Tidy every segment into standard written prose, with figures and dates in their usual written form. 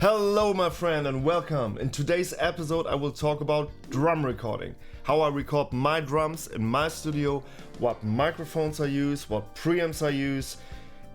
Hello my friend and welcome. In today's episode I will talk about drum recording. How I record my drums in my studio, what microphones I use, what preamps I use,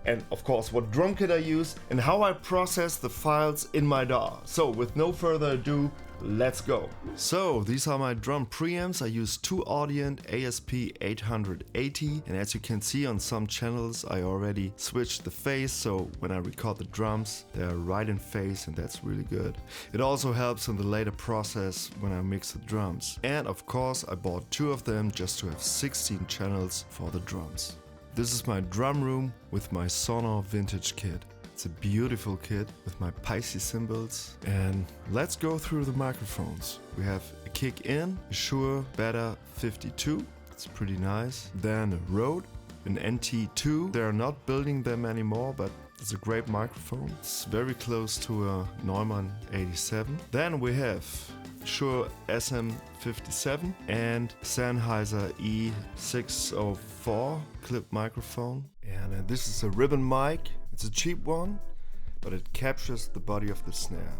and of course what drum kit I use, and how I process the files in my DAW. So with no further ado, let's go. So these are my drum preamps. I use two Audient ASP 880, and as you can see on some channels I already switched the phase, so when I record the drums they are right in phase, and that's really good. It also helps in the later process when I mix the drums. And of course I bought two of them just to have 16 channels for the drums. This is my drum room with my Sonor vintage kit. It's a beautiful kit with my Pisces cymbals, and let's go through the microphones. We have a kick in, a Shure Beta 52, it's pretty nice. Then a Rode, an NT2. They're not building them anymore, but it's a great microphone. It's very close to a Neumann 87. Then we have Shure SM57 and Sennheiser E604 clip microphone. And this is a ribbon mic. It's a cheap one, but it captures the body of the snare.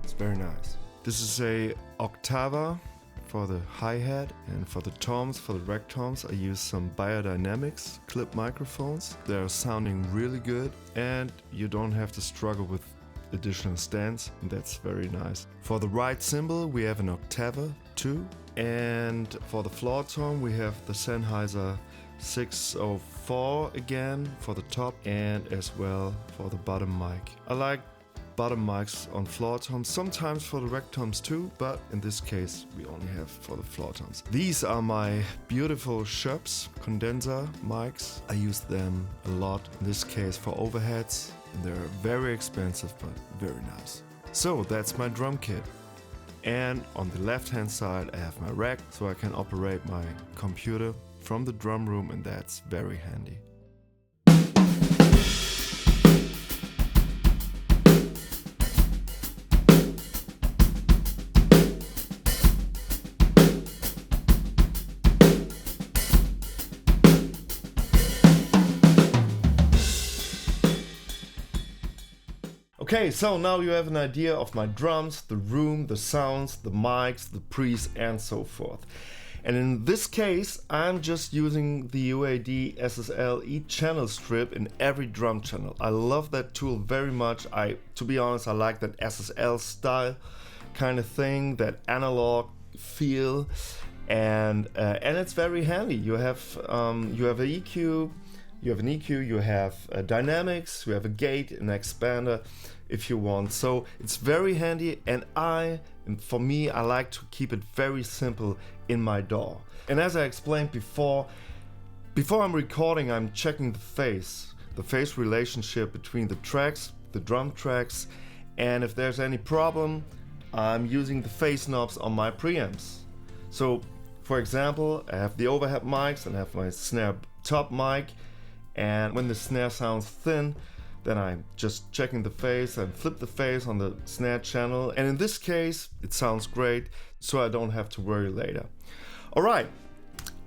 It's very nice. This is a Octava for the hi-hat, and for the toms, for the rec toms, I use some Biodynamics clip microphones. They're sounding really good, and you don't have to struggle with additional stands, and that's very nice. For the right cymbal we have an Octava 2, and for the floor tom we have the Sennheiser 604 again for the top, and as well for the bottom mic. I like bottom mics on floor toms, sometimes for the rec toms too, but in this case we only have for the floor toms. These are my beautiful Shure condenser mics. I use them a lot, in this case for overheads, and they're very expensive but very nice. So that's my drum kit. And on the left hand side I have my rack, so I can operate my computer from the drum room, and that's very handy. Okay, so now you have an idea of my drums, the room, the sounds, the mics, the pre's, and so forth. And in this case, I'm just using the UAD SSL channel strip in every drum channel. I love that tool very much. To be honest, I like that SSL style kind of thing, that analog feel, and it's very handy. You have an EQ, you have dynamics, you have a gate, an expander if you want. So it's very handy, and for me, I like to keep it very simple in my DAW. And as I explained before I'm recording, I'm checking the phase relationship between the tracks, the drum tracks, and if there's any problem, I'm using the phase knobs on my preamps. So for example, I have the overhead mics and I have my snare top mic, and when the snare sounds thin, then I'm just checking the phase and flip the phase on the snare channel, and in this case it sounds great, so I don't have to worry later. Alright,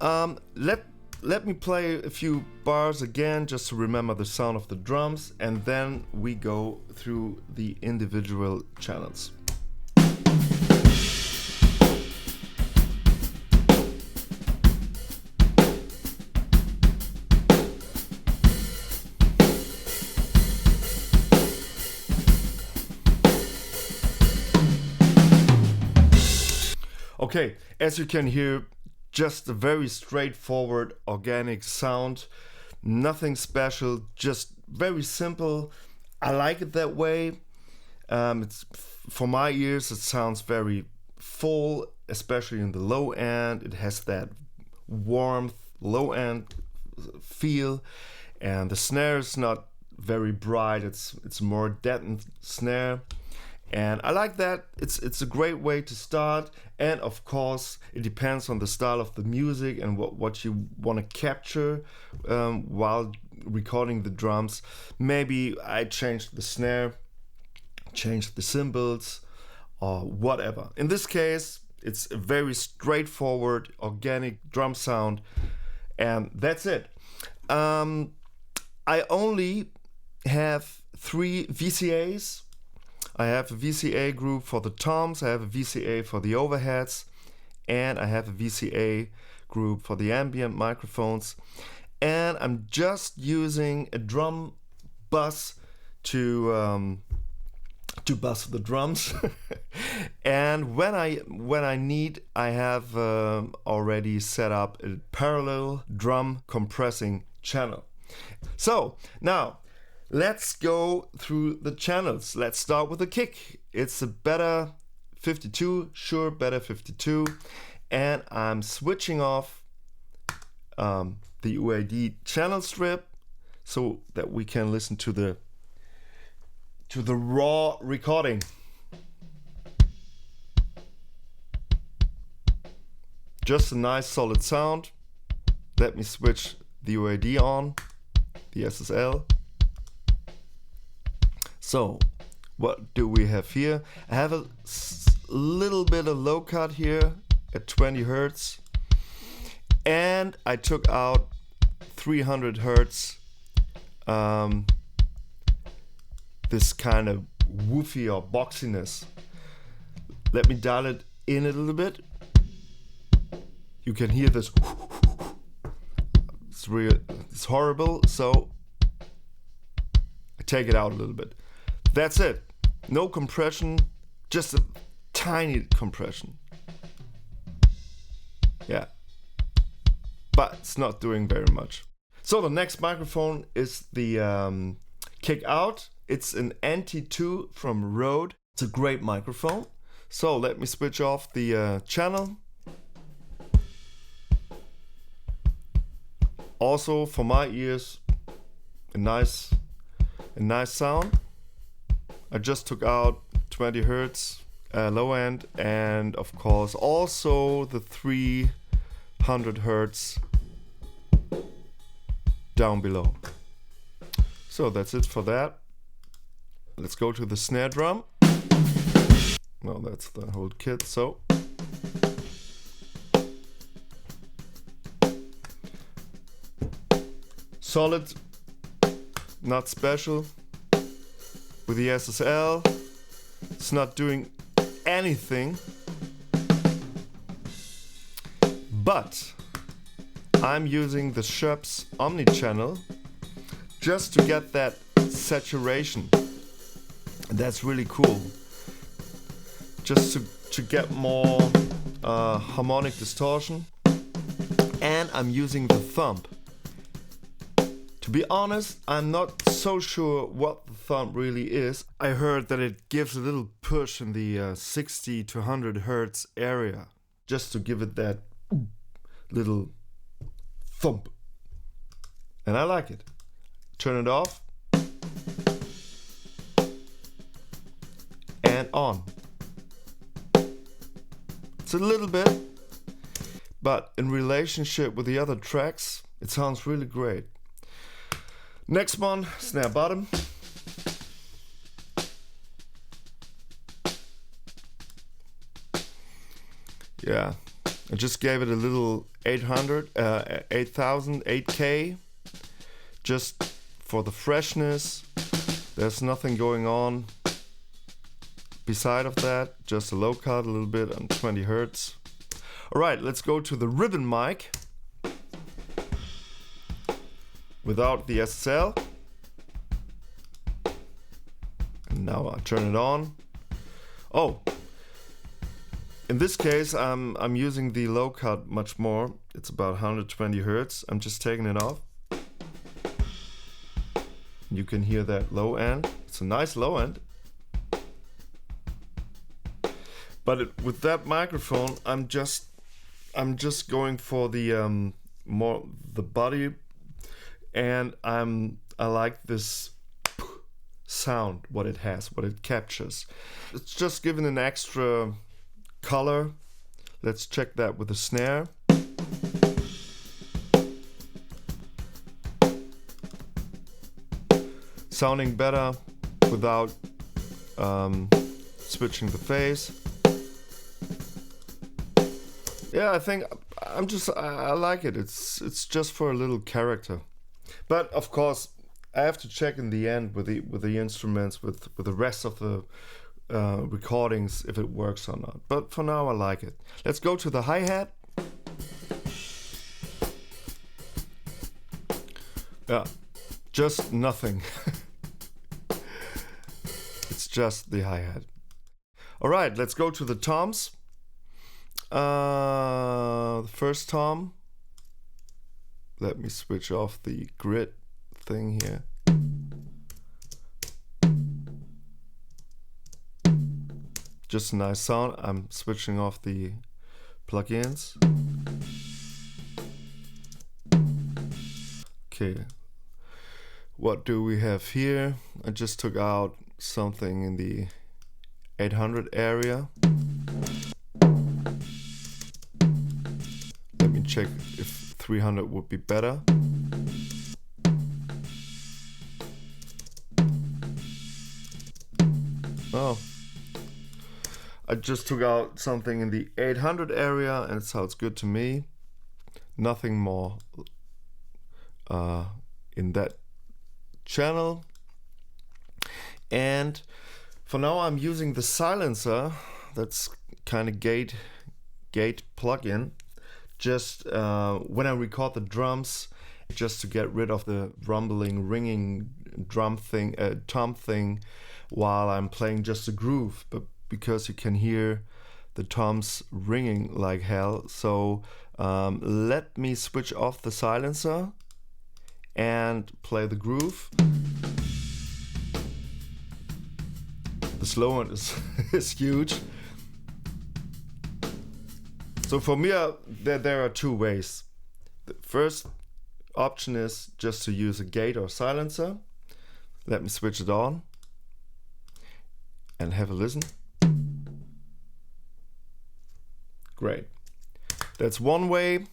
let me play a few bars again just to remember the sound of the drums, and then we go through the individual channels. Okay, as you can hear, just a very straightforward organic sound, nothing special, just very simple. I like it that way. For my ears it sounds very full, especially in the low end. It has that warmth, low end feel, and the snare is not very bright, it's more deadened snare. And I like that. It's a great way to start, and of course it depends on the style of the music and what you want to capture while recording the drums. Maybe I changed the snare, changed the cymbals, or whatever. In this case, it's a very straightforward organic drum sound, and that's it. I only have 3 VCAs. I have a VCA group for the toms, I have a VCA for the overheads, and I have a VCA group for the ambient microphones. And I'm just using a drum bus to bus the drums. And when I need, I have already set up a parallel drum compressing channel. So now let's go through the channels. Let's start with the kick. It's a Beta 52, Shure Beta 52, and I'm switching off the UAD channel strip so that we can listen to the raw recording. Just a nice solid sound. Let me switch the UAD on, the SSL. So what do we have here? I have a little bit of low cut here at 20 Hertz, and I took out 300 Hertz, this kind of woofy or boxiness. Let me dial it in a little bit. You can hear this. It's horrible, so I take it out a little bit. That's it. No compression, just a tiny compression. Yeah, but it's not doing very much. So the next microphone is the Kick Out. It's an NT2 from Rode. It's a great microphone. So let me switch off the channel. Also for my ears, a nice sound. I just took out 20 Hertz low end, and of course also the 300 Hertz down below. So that's it for that. Let's go to the snare drum. Well, that's the whole kit. So solid, not special. With the SSL, it's not doing anything, but I'm using the Schoeps omnichannel just to get that saturation. That's really cool. Just to get more harmonic distortion. And I'm using the thumb. To be honest, I'm not so sure what the thumb really is. I heard that it gives a little push in the 60 to 100 Hertz area, just to give it that little thump. And I like it. Turn it off. And on. It's a little bit, but in relationship with the other tracks, it sounds really great. Next one, snare bottom. Yeah, I just gave it a little 800, 8000, 8K, just for the freshness. There's nothing going on beside of that, just a low cut a little bit on 20 Hertz. All right, let's go to the ribbon mic. Without the SSL. And now I turn it on. Oh, in this case I'm using the low cut much more. It's about 120 Hertz. I'm just taking it off. You can hear that low end. It's a nice low end. But with that microphone, I'm just going for the more the body. And I like this sound, what it has, what it captures. It's just given an extra color. Let's check that with the snare. Sounding better without switching the phase. Yeah, I think I like it. It's just for a little character. But of course, I have to check in the end with the instruments, with the rest of the recordings if it works or not. But for now I like it. Let's go to the hi-hat. Yeah, just nothing. It's just the hi-hat. Alright, let's go to the toms. The first tom. Let me switch off the grid thing here. Just a nice sound. I'm switching off the plugins. Okay. What do we have here? I just took out something in the 800 area. Let me check if 300 would be better. Oh, I just took out something in the 800 area and it sounds good to me. Nothing more in that channel. And for now I'm using the silencer. That's kind of gate plugin. Just when I record the drums, just to get rid of the rumbling, ringing drum thing, tom thing, while I'm playing just a groove. But because you can hear the toms ringing like hell, so let me switch off the silencer and play the groove. The slow one is huge. So for me, there are two ways. The first option is just to use a gate or silencer. Let me switch it on and have a listen. Great. That's one way.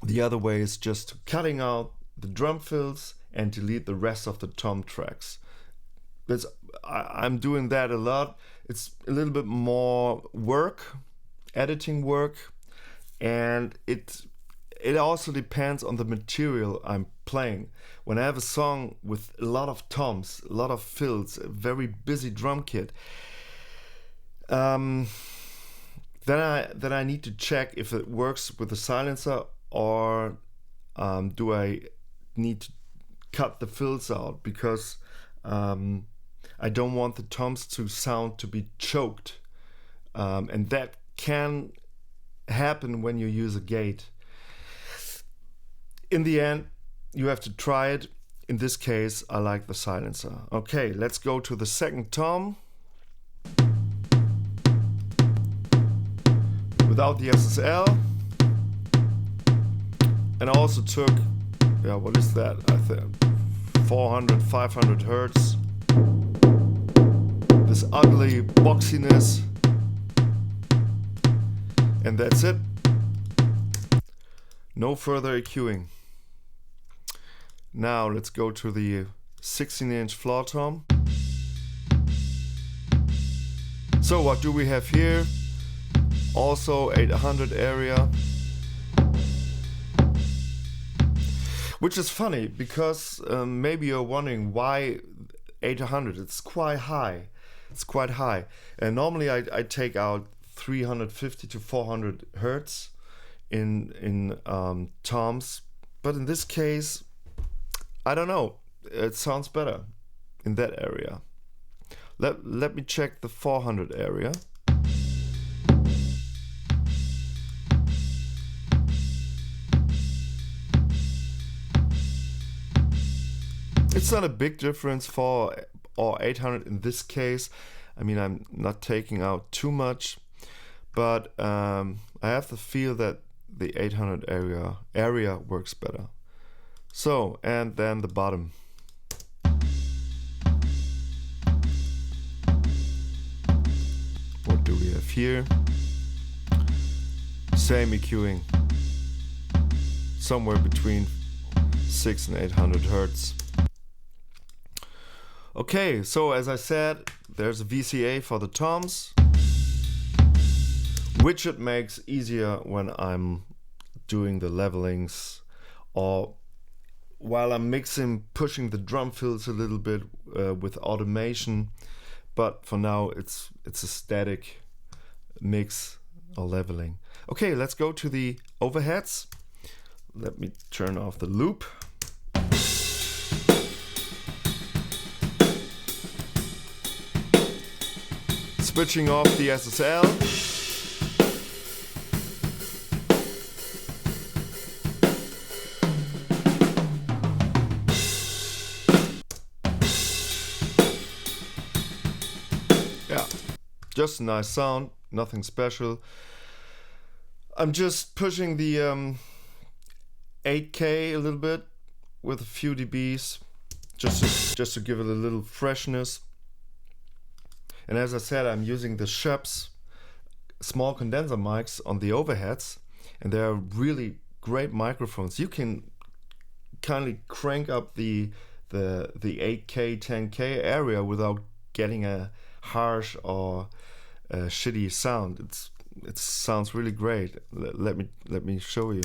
The other way is just cutting out the drum fills and delete the rest of the tom tracks. I'm doing that a lot. It's a little bit more work, editing work, and it also depends on the material I'm playing. When I have a song with a lot of toms, a lot of fills, a very busy drum kit, then I need to check if it works with the silencer, or do I need to cut the fills out, because I don't want the toms to sound to be choked, and that can happen when you use a gate. In the end, you have to try it. In this case, I like the silencer. Okay, let's go to the second tom. Without the SSL. And I also took, what is that? I think 400, 500 hertz. This ugly boxiness. And that's it. No further EQing. Now let's go to the 16-inch floor tom. So what do we have here? Also 800 area. Which is funny, because maybe you're wondering why 800. It's quite high. It's quite high. And normally I take out 350 to 400 hertz in toms, but in this case, I don't know. It sounds better in that area. Let me check the 400 area. It's not a big difference, 4 or 800 in this case. I mean, I'm not taking out too much, but I have the feel that the 800 area works better. So, and then the bottom. What do we have here? Same EQing. Somewhere between 6 and 800 hertz. Okay, so as I said, there's a VCA for the toms, which it makes easier when I'm doing the levelings, or while I'm mixing, pushing the drum fills a little bit with automation. but for now it's a static mix or leveling. Okay, let's go to the overheads. Let me turn off the loop. Switching off the SSL. Yeah, just a nice sound, nothing special. I'm just pushing the 8K a little bit with a few dBs, just to give it a little freshness. And as I said, I'm using the Shups small condenser mics on the overheads, and they're really great microphones. You can kindly crank up the 8K, 10K area without getting a harsh or a shitty sound. It sounds really great. Let me show you.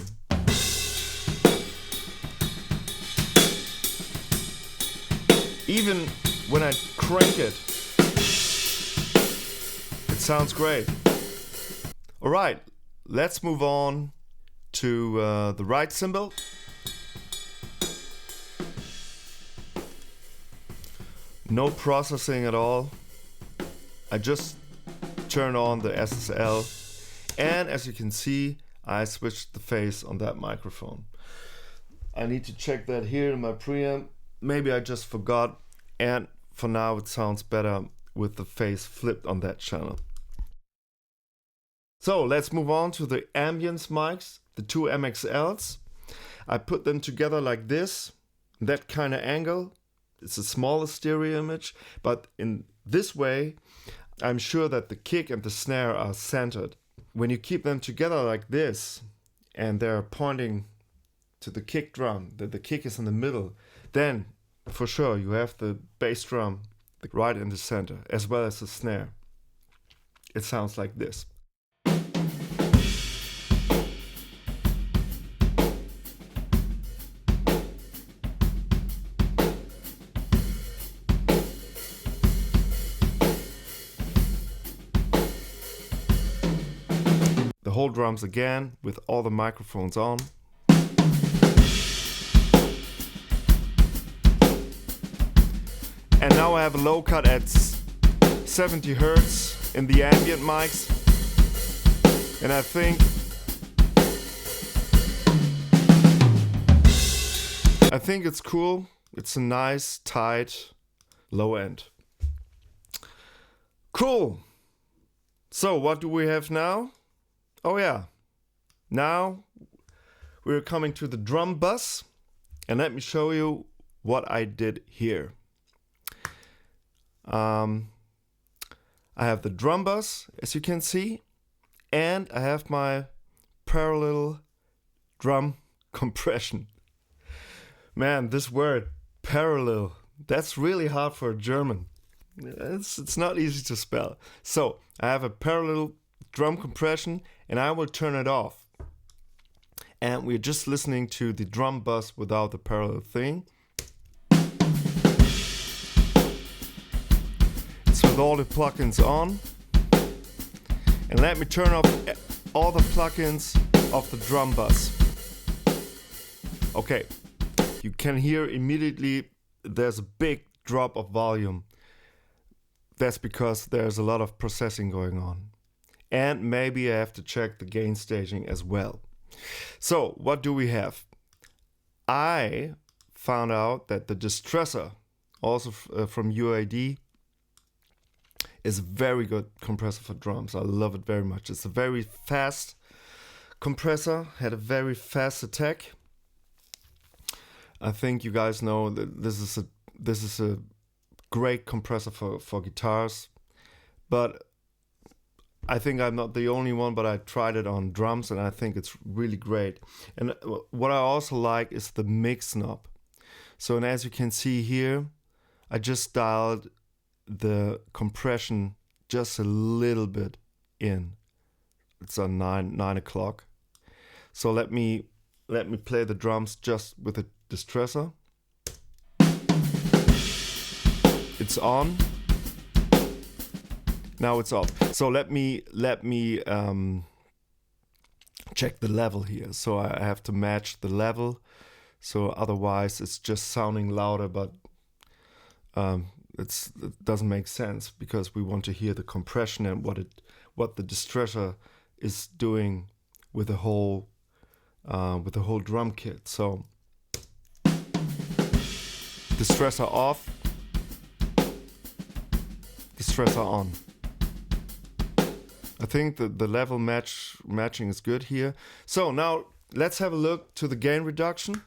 Even when I crank it, it sounds great. All right, let's move on to the right cymbal. No processing at all. I just turn on the SSL, and as you can see, I switched the phase on that microphone. I need to check that here in my preamp. Maybe I just forgot, and for now it sounds better with the phase flipped on that channel. So let's move on to the ambience mics, the two MXLs. I put them together like this, that kind of angle. It's a smaller stereo image, but in this way, I'm sure that the kick and the snare are centered. When you keep them together like this, and they're pointing to the kick drum, the kick is in the middle, then for sure you have the bass drum right in the center, as well as the snare. It sounds like this. The whole drums again with all the microphones on. And now I have a low cut at 70 Hertz in the ambient mics. And I think it's cool. It's a nice, tight, low end. Cool. So what do we have now? Oh yeah. Now we're coming to the drum bus. And let me show you what I did here. I have the drum bus, as you can see, and I have my parallel drum compression. Man, this word, parallel, that's really hard for a German. It's not easy to spell. So, I have a parallel drum compression, and I will turn it off. And we're just listening to the drum bus without the parallel thing. With all the plugins on, and let me turn off all the plugins of the drum bus. Okay, you can hear immediately there's a big drop of volume. That's because there's a lot of processing going on, and maybe I have to check the gain staging as well. So what do we have? I found out that the distressor, also from UAD, is a very good compressor for drums. I love it very much. It's a very fast compressor, had a very fast attack. I think you guys know that this is a great compressor for guitars, but I think I'm not the only one, but I tried it on drums and I think it's really great. And what I also like is the mix knob. So, and as you can see here, I just dialed the compression just a little bit in. It's on 9 o'clock. So let me play the drums just with the distressor. It's on. Now it's off. So let me check the level here. So I have to match the level. So otherwise it's just sounding louder, but it doesn't make sense because we want to hear the compression and what the distressor is doing with the whole drum kit. So distressor off, distressor on. I think that the level matching is good here. So now let's have a look to the gain reduction.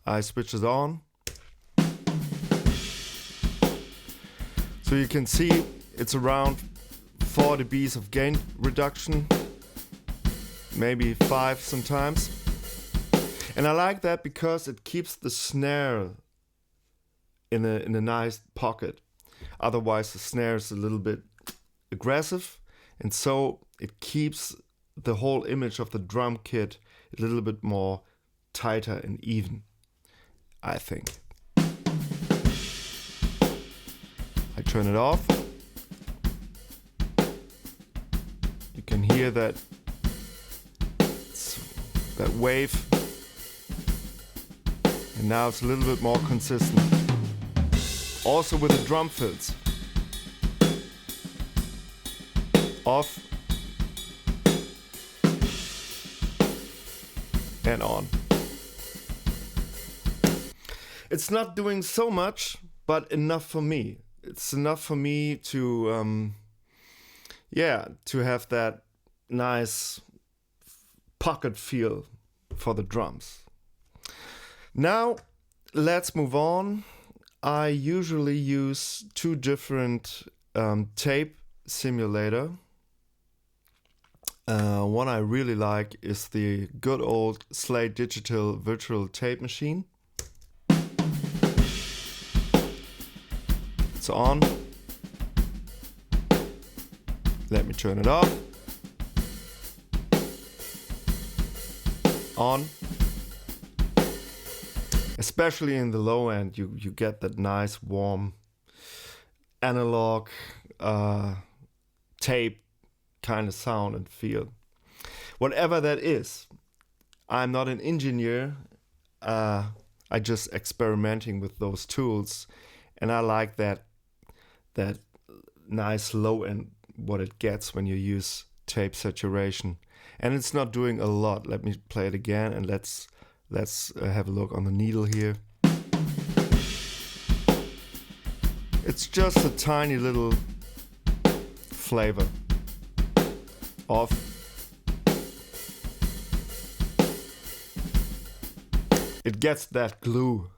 I switch it on. So you can see it's around 4 dBs of gain reduction, maybe 5 sometimes. And I like that because it keeps the snare in a nice pocket. Otherwise the snare is a little bit aggressive, and so it keeps the whole image of the drum kit a little bit more tighter and even, I think. I turn it off. You can hear that wave, and now it's a little bit more consistent. Also with the drum fills. Off and on. It's not doing so much, but enough for me. It's enough for me to to have that nice pocket feel for the drums. Now let's move on. I usually use 2 different tape simulator. One I really like is the good old Slate Digital virtual tape machine. It's on. Let me turn it off. On. Especially in the low end, you get that nice warm analog tape kind of sound and feel. Whatever that is, I'm not an engineer. I just experimenting with those tools, and I like that nice low end what it gets when you use tape saturation. And it's not doing a lot. Let me play it again, and let's have a look on the needle here. It's just a tiny little flavor. Off. It gets that glue,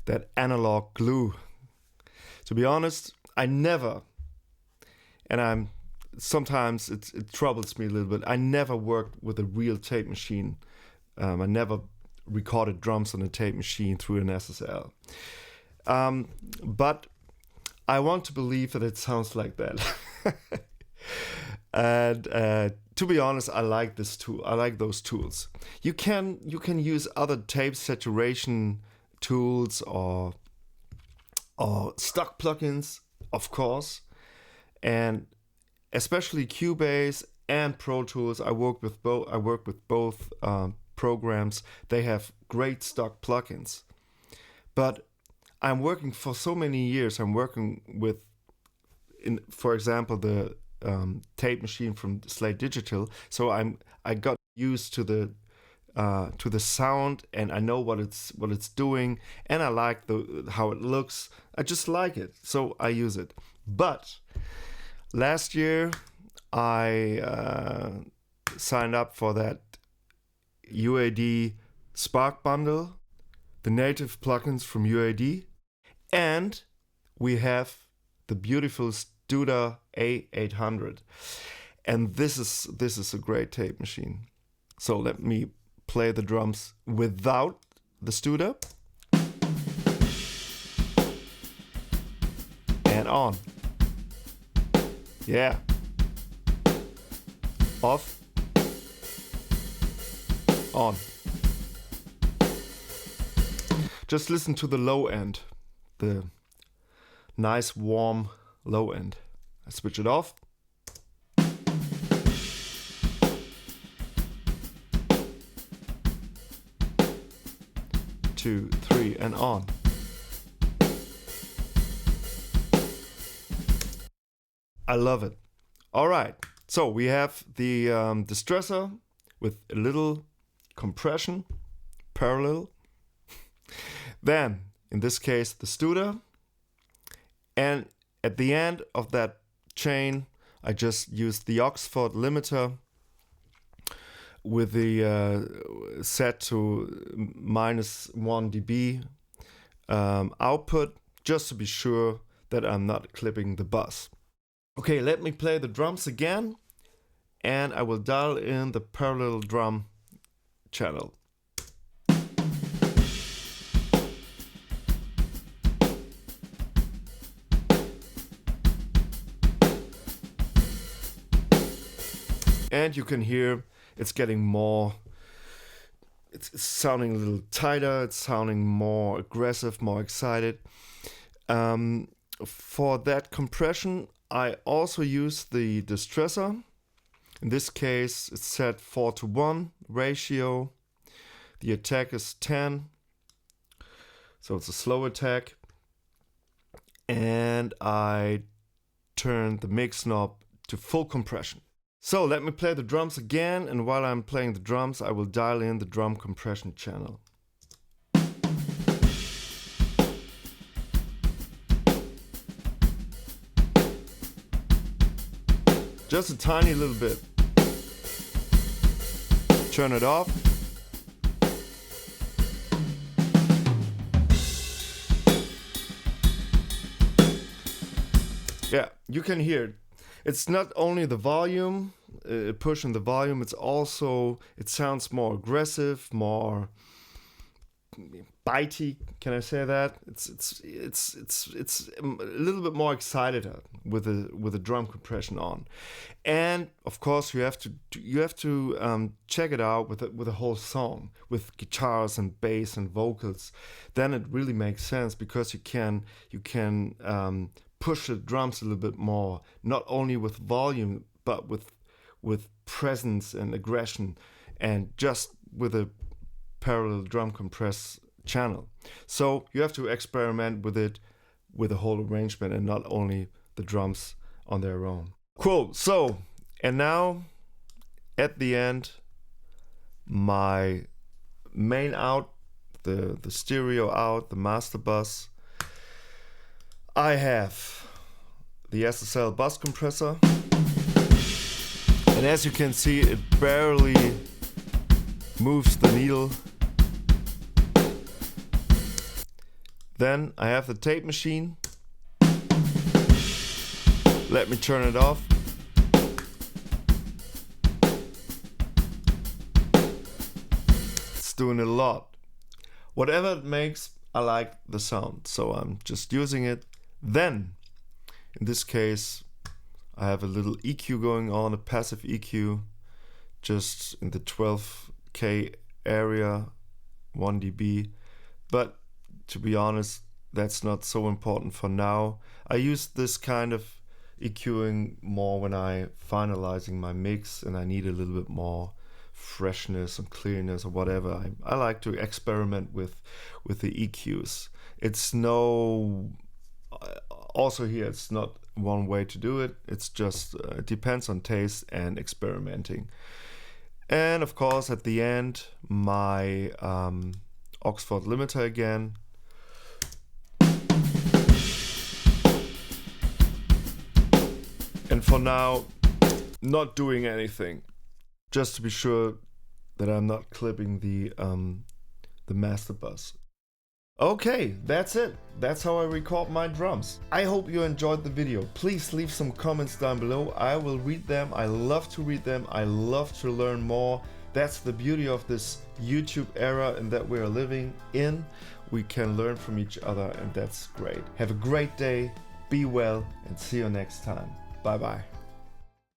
that analog glue. To be honest, I never, and sometimes it troubles me a little bit. I never worked with a real tape machine. I never recorded drums on a tape machine through an SSL. But I want to believe that it sounds like that. And to be honest, I like this tool. I like those tools. You can use other tape saturation tools or stock plugins, of course, and especially Cubase and Pro Tools. I work with both programs. They have great stock plugins, but I'm working for so many years. I'm working with, for example, the tape machine from Slate Digital. So I got used to the sound, and I know what it's doing, and I like how it looks. I just like it, so I use it. But last year I signed up for that UAD Spark bundle, the native plugins from UAD, and we have the beautiful Studer A800, and this is a great tape machine. So let me play the drums without the Studer, and on. Yeah. Off. On. Just listen to the low end, the nice warm low end. I switch it off. 2, 3, and on. I love it. All right, so we have the distressor with a little compression, parallel. Then, in this case, the studer. And at the end of that chain, I just used the Oxford limiter with the set to -1 dB output, just to be sure that I'm not clipping the bus. Okay, let me play the drums again, and I will dial in the parallel drum channel. And you can hear it's getting more, it's sounding a little tighter, it's sounding more aggressive, more excited. For that compression, I also use the distressor. In this case, it's set 4:1 ratio. The attack is 10, so it's a slow attack. And I turn the mix knob to full compression. So let me play the drums again, and while I'm playing the drums, I will dial in the drum compression channel. Just a tiny little bit. Turn it off. Yeah, you can hear it. It's not only the volume, pushing the volume, it's also, it sounds more aggressive, more bitey, can I say that? It's a little bit more excited with the drum compression on. And of course you have to check it out with a whole song, with guitars and bass and vocals. Then it really makes sense, because you can push the drums a little bit more, not only with volume, but with presence and aggression, and just with a parallel drum compress channel. So you have to experiment with it, with the whole arrangement, and not only the drums on their own. Cool. So, and now at the end, my main out, the stereo out, the master bus, I have the SSL bus compressor, and as you can see, it barely moves the needle. Then I have the tape machine. Let me turn it off. It's doing a lot. Whatever it makes, I like the sound, so I'm just using it. Then, in this case, I have a little EQ going on, a passive EQ, just in the 12K area, 1 dB. But to be honest, that's not so important for now. I use this kind of EQing more when I'm finalizing my mix and I need a little bit more freshness and clearness or whatever. I like to experiment with the EQs. It's also here, it's not one way to do it. It's just, it depends on taste and experimenting. And of course, at the end, my Oxford limiter again. And for now, not doing anything, just to be sure that I'm not clipping the master bus. Okay, that's it. That's how I record my drums. I hope you enjoyed the video. Please leave some comments down below. I will read them. I love to read them. I love to learn more. That's the beauty of this YouTube era and that we are living in. We can learn from each other, and that's great. Have a great day, be well, and see you next time. Bye bye.